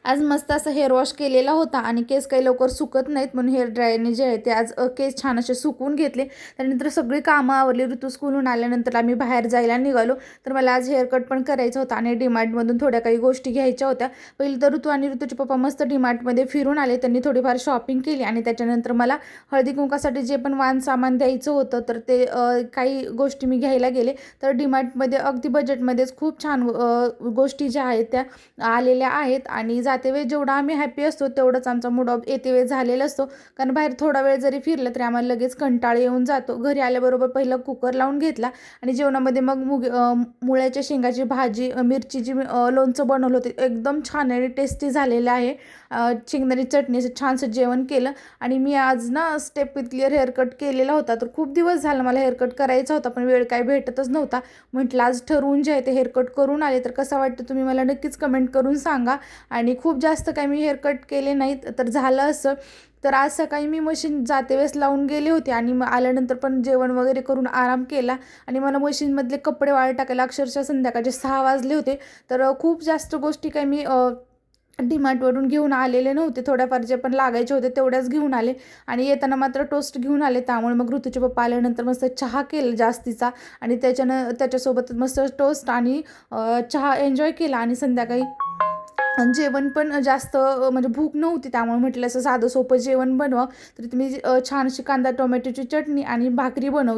आज मस्त असं हेअर वॉश केलेला होता आणि केस काही लवकर सुकत नाहीत म्हणून हेअर ड्रायरने जे आहे ते आज केस छान असे सुकवून घेतले. त्यानंतर सगळी कामं आवरली. ऋतू स्कूलहून आल्यानंतर आम्ही बाहेर जायला निघालो. तर मला आज हेअर कट पण करायचा होता आणि डीमार्टमधून थोड्या काही गोष्टी घ्यायच्या होत्या. पहिलं तर ऋतू आणि ऋतूचे पप्पा मस्त डीमार्टमध्ये फिरून आले. त्यांनी थोडीफार शॉपिंग केली आणि त्याच्यानंतर मला हळदी कुंकासाठी जे पण वाण सामान द्यायचं होतं तर ते काही गोष्टी मी घ्यायला गेले. तर डीमार्टमध्ये अगदी बजेटमध्येच खूप छान गोष्टी ज्या आहेत त्या आलेल्या आहेत आणि जाते वेळी जेवढा आम्ही हॅपी असतो तेवढंच आमचा मूड ऑफ येते वेळ झालेला असतो. कारण बाहेर थोडा वेळ जरी फिरलं तरी आम्हाला लगेच कंटाळा येऊन जातो. घरी आल्याबरोबर पहिलं कुकर लावून घेतला आणि जेवणामध्ये मग मुळ्याच्या शेंगाची भाजी, मिरचीची लोणचं बनवलं होतं. एकदम छान आणि टेस्टी झालेलं आहे. शेंगदाणे चटणी असं छानसं जेवण केलं आणि मी आज ना स्टेप विथ क्लिअर हेअरकट केलेला होता. तर खूप दिवस झाला मला हेअरकट करायचा होता पण वेळ काय भेटतच नव्हता. म्हटलं आज ठरवून जे आहे ते हेअरकट करून आले. तर कसं वाटतं तुम्ही मला नक्कीच कमेंट करून सांगा. आणि खूप जास्त काही मी हेअरकट केले नाहीत तर झालं असं. तर आज सकाळी मी मशीन जाते वेळेस लावून गेले होते आणि मग आल्यानंतर पण जेवण वगैरे करून आराम केला आणि मला मशीनमधले कपडे वाळत टाकायला अक्षरशः संध्याकाळचे 6 वाजले होते. तर खूप जास्त गोष्टी काही मी डीमार्टवरून घेऊन आलेले नव्हते. थोड्याफार जे पण लागायचे होते तेवढ्याच घेऊन आले आणि येताना मात्र टोस्ट घेऊन आले. त्यामुळे मग ऋतूचे पप्पा आल्यानंतर मस्त चहा केला जास्तीचा आणि त्याच्यासोबत मस्त टोस्ट आणि चहा एन्जॉय केला आणि संध्याकाळी जेवण पण जास्त म्हणजे भूक नव्हती त्यामुळे म्हटलं असं साधं सोपं जेवण बनवा. तर तुम्ही छान अशी कांदा टोमॅटोची चटणी आणि भाकरी बनवली.